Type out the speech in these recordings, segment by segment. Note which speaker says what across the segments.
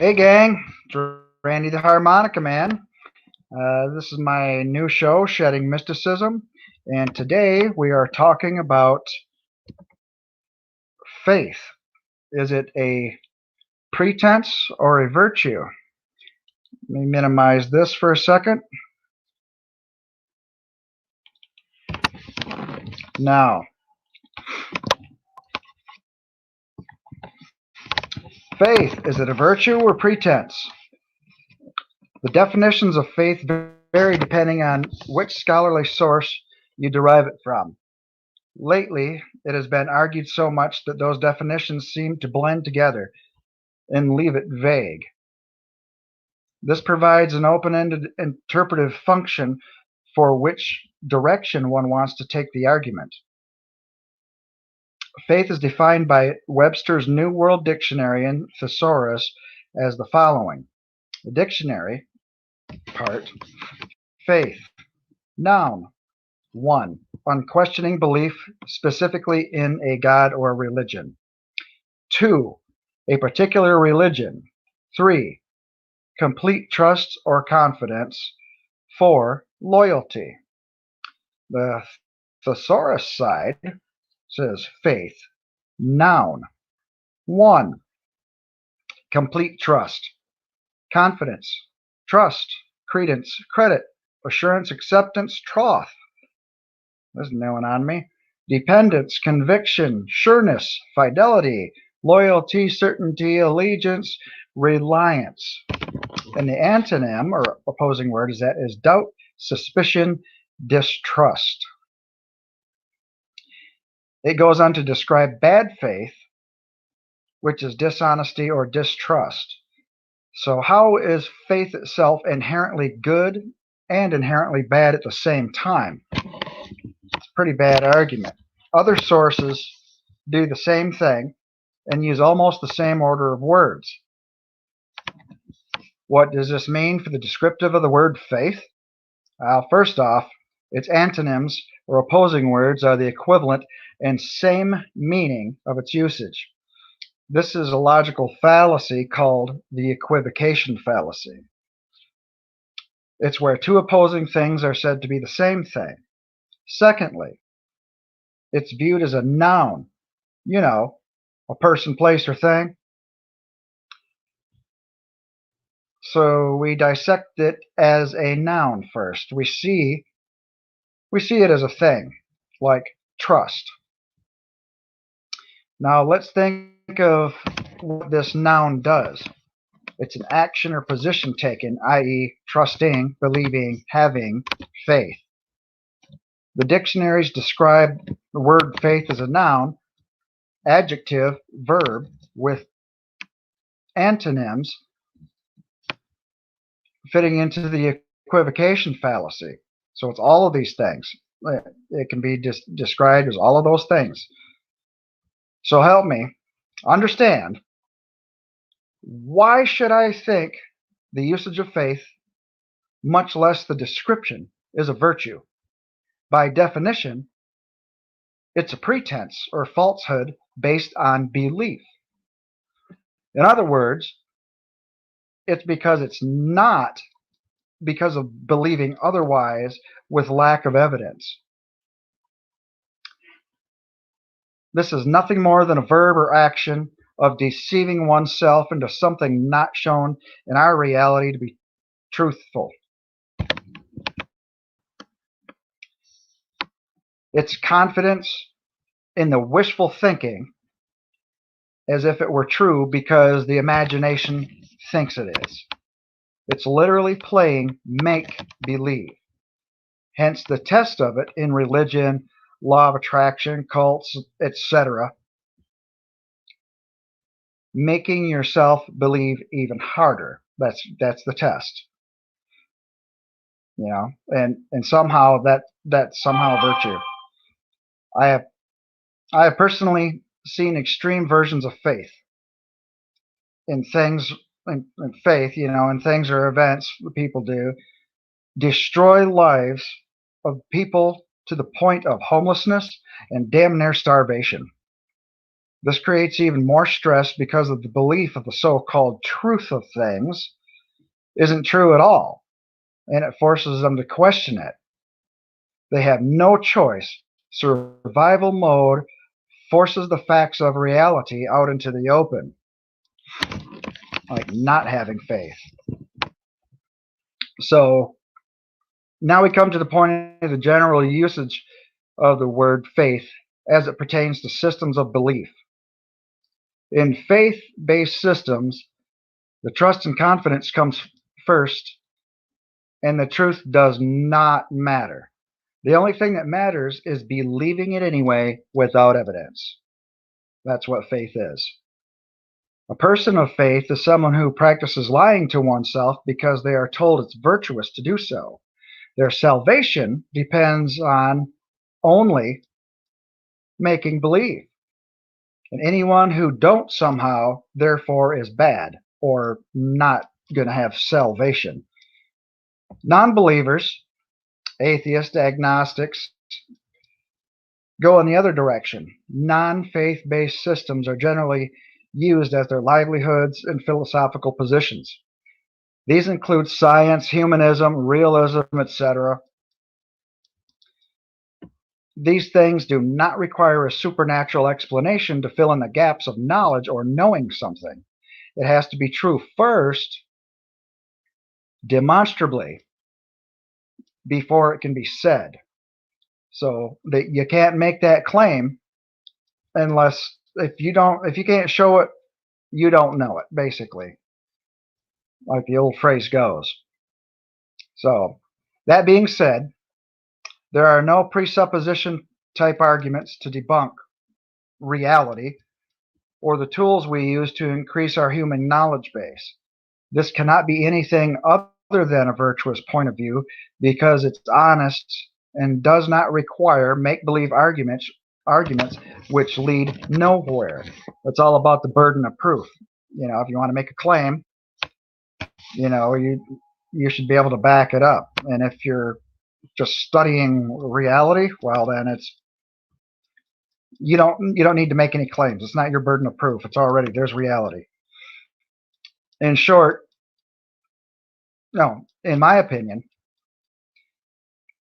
Speaker 1: Hey gang, it's Randy the Harmonica Man. This is my new show, Shedding Mysticism, and today we are talking about faith. Is it a pretense or a virtue? Let me minimize this for a second. Now, faith, is it a virtue or pretense? The definitions of faith vary depending on which scholarly source you derive it from. Lately, it has been argued so much that those definitions seem to blend together and leave it vague. This provides an open-ended interpretive function for which direction one wants to take the argument. Faith is defined by Webster's New World Dictionary and Thesaurus as the following. The dictionary part, faith, noun, 1. Unquestioning belief, specifically in a god or religion. 2. A particular religion. 3. Complete trust or confidence. 4. Loyalty. The Thesaurus side says faith, noun. 1. Complete trust, confidence, trust, credence, credit, assurance, acceptance, troth. There's no one on me. Dependence, conviction, sureness, fidelity, loyalty, certainty, allegiance, reliance. And the antonym or opposing word is doubt, suspicion, distrust. It goes on to describe bad faith, which is dishonesty or distrust. So how is faith itself inherently good and inherently bad at the same time? It's a pretty bad argument. Other sources do the same thing and use almost the same order of words. What does this mean for the descriptive of the word faith? First off, its antonyms or opposing words are the equivalent and same meaning of its usage. This is a logical fallacy called the equivocation fallacy. It's where two opposing things are said to be the same thing. Secondly, it's viewed as a noun, a person, place, or thing. So we dissect it as a noun first. We see it as a thing, like trust. Now let's think of what this noun does. It's an action or position taken, i.e., trusting, believing, having faith. The dictionaries describe the word faith as a noun, adjective, verb, with antonyms fitting into the equivocation fallacy. So it's all of these things. It can be described as all of those things. So help me understand, why should I think the usage of faith, much less the description, is a virtue? By definition, it's a pretense or falsehood based on belief. In other words, it's because it's not because of believing otherwise with lack of evidence. This is nothing more than a verb or action of deceiving oneself into something not shown in our reality to be truthful. It's confidence in the wishful thinking as if it were true because the imagination thinks it is. It's literally playing make-believe. Hence the test of it in religion, law of attraction, cults, etc. Making yourself believe even harder. That's the test. And somehow that's somehow a virtue. I have personally seen extreme versions of faith in things, in faith, in things or events people do, destroy lives of people to the point of homelessness and damn near starvation. This creates even more stress because of the belief of the so-called truth of things isn't true at all, and it forces them to question it. They have no choice. Survival mode forces the facts of reality out into the open, like not having faith. So now we come to the point of the general usage of the word faith as it pertains to systems of belief. In faith-based systems, the trust and confidence comes first, and the truth does not matter. The only thing that matters is believing it anyway without evidence. That's what faith is. A person of faith is someone who practices lying to oneself because they are told it's virtuous to do so. Their salvation depends on only making believe. And anyone who don't somehow, therefore, is bad or not going to have salvation. Non-believers, atheists, agnostics, go in the other direction. Non-faith-based systems are generally used as their livelihoods and philosophical positions. These include science, humanism, realism, etc. These things do not require a supernatural explanation to fill in the gaps of knowledge or knowing something. It has to be true first, demonstrably, before it can be said. So that you can't make that claim unless if you can't show it, you don't know it, basically, like the old phrase goes. So that being said, there are no presupposition type arguments to debunk reality or the tools we use to increase our human knowledge base. This cannot be anything other than a virtuous point of view because it's honest and does not require make-believe arguments which lead nowhere. It's all about the burden of proof. If you want to make a claim, you should be able to back it up. And if you're just studying reality, well, then you don't need to make any claims. It's not your burden of proof. There's reality. In short, no, in my opinion,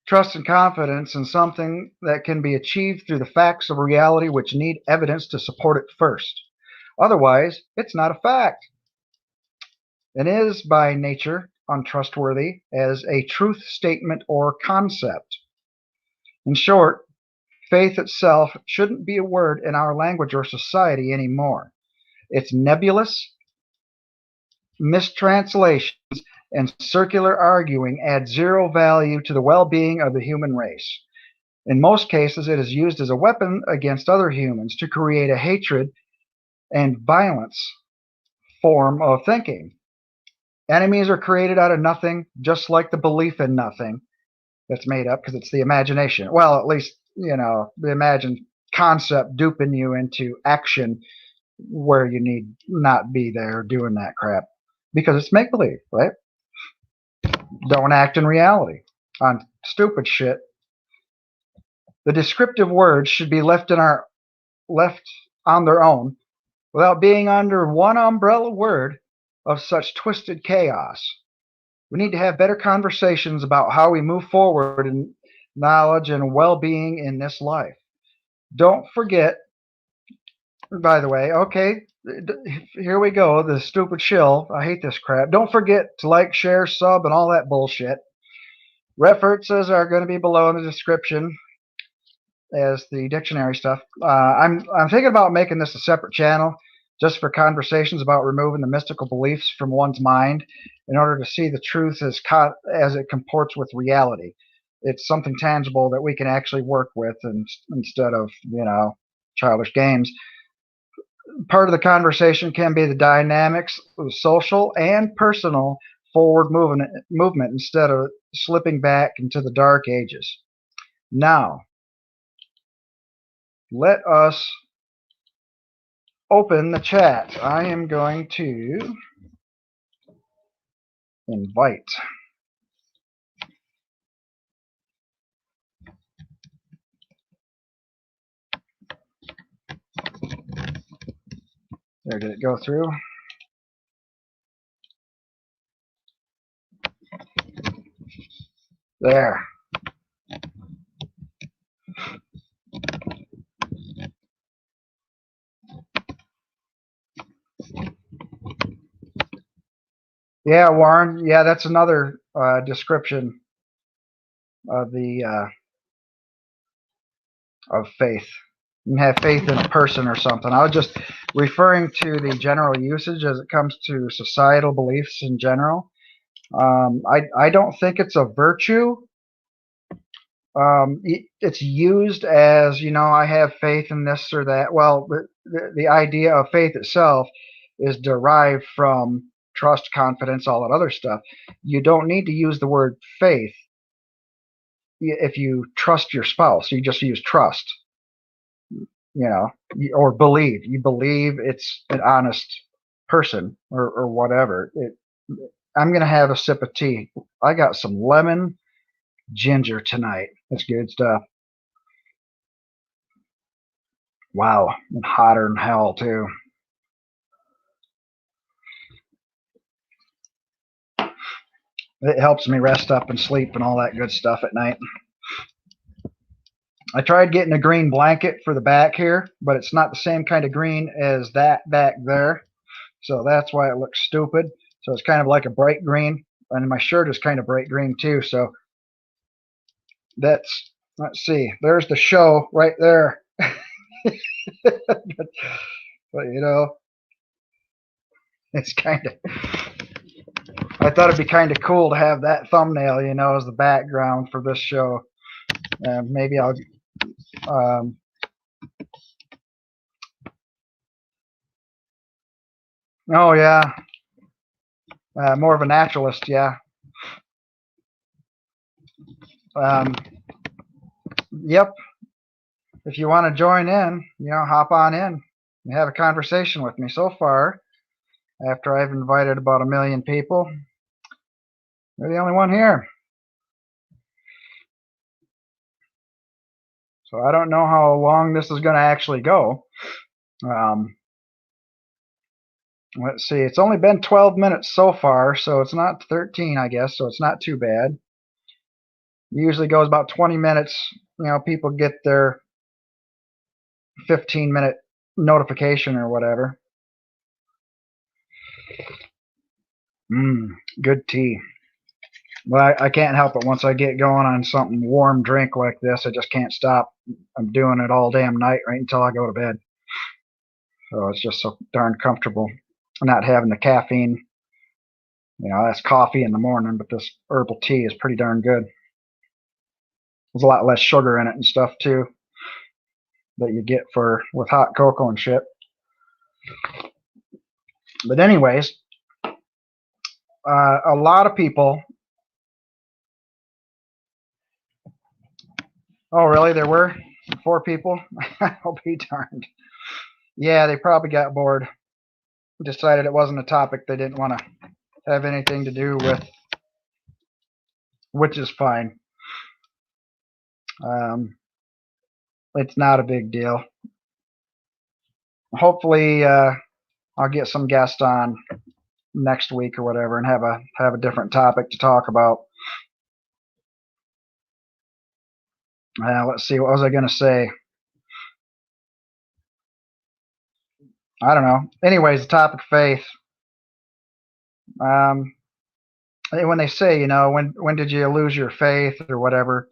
Speaker 1: trust and confidence in something that can be achieved through the facts of reality which need evidence to support it first. Otherwise, it's not a fact and is by nature untrustworthy as a truth statement or concept. In short, faith itself shouldn't be a word in our language or society anymore. Its nebulous mistranslations and circular arguing add zero value to the well-being of the human race. In most cases, it is used as a weapon against other humans to create a hatred and violence form of thinking. Enemies are created out of nothing, just like the belief in nothing that's made up because it's the imagination. Well, at least, the imagined concept duping you into action where you need not be there doing that crap because it's make-believe, right? Don't act in reality on stupid shit. The descriptive words should be left on their own without being under one umbrella word of such twisted chaos. We need to have better conversations about how we move forward in knowledge and well-being in this life. Don't forget, by the way, okay, here we go, the stupid shill. I hate this crap. Don't forget to like, share, sub, and all that bullshit. References are going to be below in the description as the dictionary stuff. I'm thinking about making this a separate channel just for conversations about removing the mystical beliefs from one's mind in order to see the truth as it comports with reality. It's something tangible that we can actually work with instead of, childish games. Part of the conversation can be the dynamics of social and personal forward movement instead of slipping back into the dark ages. Now, let us open the chat. I am going to invite. There, did it go through? There. Yeah, Warren. Yeah, that's another description of the of faith. You can have faith in a person or something. I was just referring to the general usage as it comes to societal beliefs in general. I don't think it's a virtue. It's used as, I have faith in this or that. Well, the idea of faith itself is derived from trust, confidence, all that other stuff. You don't need to use the word faith if you trust your spouse. You just use trust, or believe. You believe it's an honest person or whatever. I'm going to have a sip of tea. I got some lemon ginger tonight. It's good stuff. Wow, and hotter than hell too. It helps me rest up and sleep and all that good stuff at night. I tried getting a green blanket for the back here, but it's not the same kind of green as that back there. So that's why it looks stupid. So it's kind of like a bright green. And my shirt is kind of bright green too. So let's see. There's the show right there. but it's kind of, I thought it'd be kind of cool to have that thumbnail, as the background for this show. Maybe I'll, oh yeah, more of a naturalist, yeah. Yep. If you want to join in, hop on in and have a conversation with me. So far, after I've invited about 1 million people, you're the only one here. So I don't know how long this is going to actually go. Let's see. It's only been 12 minutes so far, so it's not 13, I guess, so it's not too bad. It usually goes about 20 minutes. People get their 15-minute notification or whatever. Good tea. Well, I can't help it. Once I get going on something warm drink like this, I just can't stop. I'm doing it all damn night right until I go to bed. So it's just so darn comfortable not having the caffeine. That's coffee in the morning, but this herbal tea is pretty darn good. There's a lot less sugar in it and stuff too that you get with hot cocoa and shit. But anyways, a lot of people. Oh, really? There were 4 people? I'll be darned. Yeah, they probably got bored. Decided it wasn't a topic they didn't want to have anything to do with, which is fine. It's not a big deal. Hopefully, I'll get some guests on next week or whatever and have a different topic to talk about. Let's see. What was I going to say? I don't know. Anyways, the topic of faith. When they say, when did you lose your faith or whatever,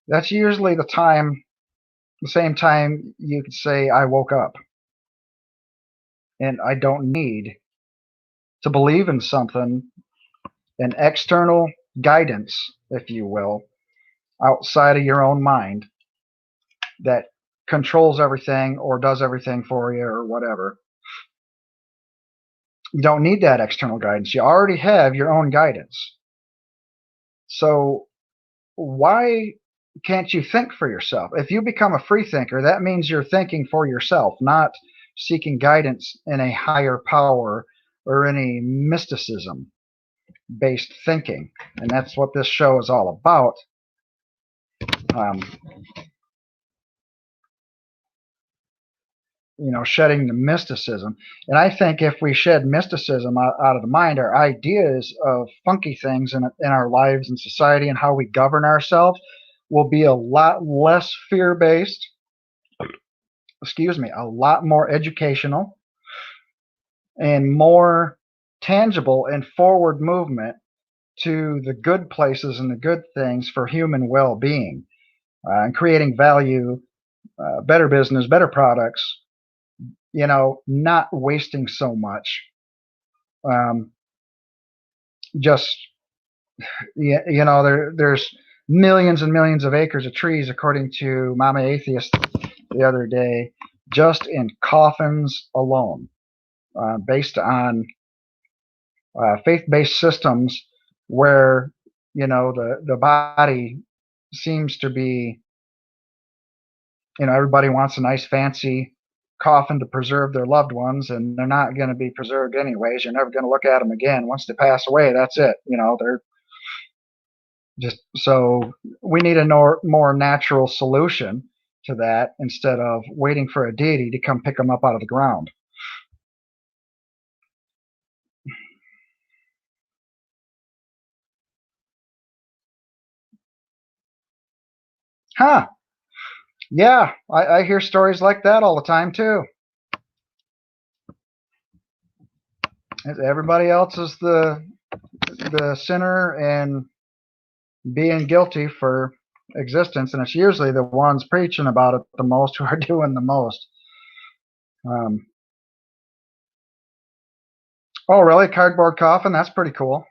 Speaker 1: that's usually the same time you could say I woke up. And I don't need to believe in something, an external guidance, if you will, outside of your own mind that controls everything or does everything for you or whatever. You don't need that external guidance. You already have your own guidance. So why can't you think for yourself? If you become a free thinker, that means you're thinking for yourself, not seeking guidance in a higher power or any mysticism based thinking. And that's what this show is all about. shedding the mysticism. And I think if we shed mysticism out of the mind, our ideas of funky things in our lives and society and how we govern ourselves will be a lot less fear-based, a lot more educational, and more tangible and forward movement to the good places and the good things for human well-being, and creating value, better business, better products, not wasting so much. Just, there's millions and millions of acres of trees, according to Mama Atheist the other day, just in coffins alone, based on faith-based systems where, the body seems to be, everybody wants a nice fancy coffin to preserve their loved ones, and they're not going to be preserved anyways. You're never going to look at them again. Once they pass away, that's it. They're just, so we need a more natural solution to that instead of waiting for a deity to come pick them up out of the ground. Huh. Yeah, I hear stories like that all the time too. Everybody else is the sinner and being guilty for existence, and it's usually the ones preaching about it the most who are doing the most. Oh, really? Cardboard coffin? That's pretty cool.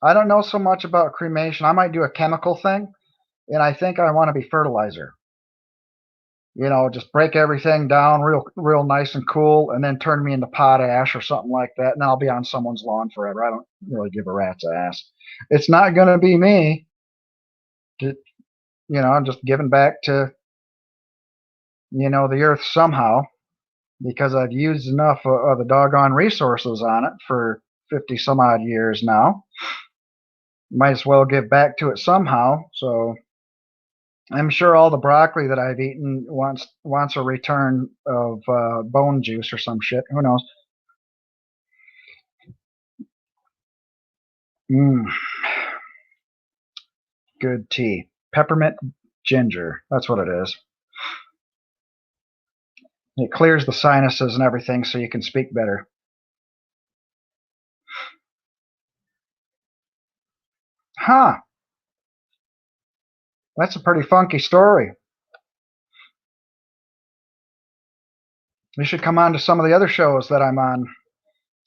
Speaker 1: I don't know so much about cremation. I might do a chemical thing, and I think I want to be fertilizer. Just break everything down real nice and cool, and then turn me into potash or something like that, and I'll be on someone's lawn forever. I don't really give a rat's ass. It's not going to be me. I'm just giving back to, the earth somehow, because I've used enough of the doggone resources on it for 50 some odd years now. Might as well give back to it somehow. So I'm sure all the broccoli that I've eaten wants a return of bone juice or some shit. Who knows? Good tea. Peppermint ginger. That's what it is. It clears the sinuses and everything so you can speak better. Huh. That's a pretty funky story. You should come on to some of the other shows that I'm on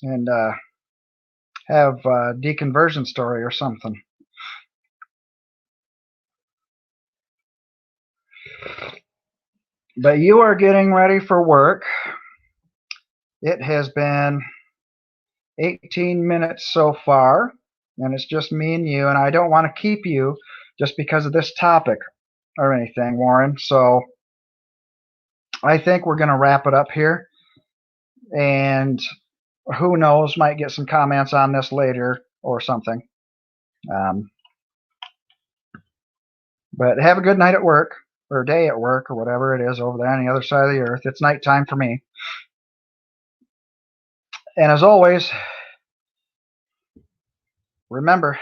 Speaker 1: and have a deconversion story or something. But you are getting ready for work. It has been 18 minutes so far, and it's just me and you, and I don't want to keep you just because of this topic or anything, Warren. So I think we're going to wrap it up here, and who knows, might get some comments on this later or something. But have a good night at work, or day at work, or whatever it is over there on the other side of the earth. It's nighttime for me. And as always, remember,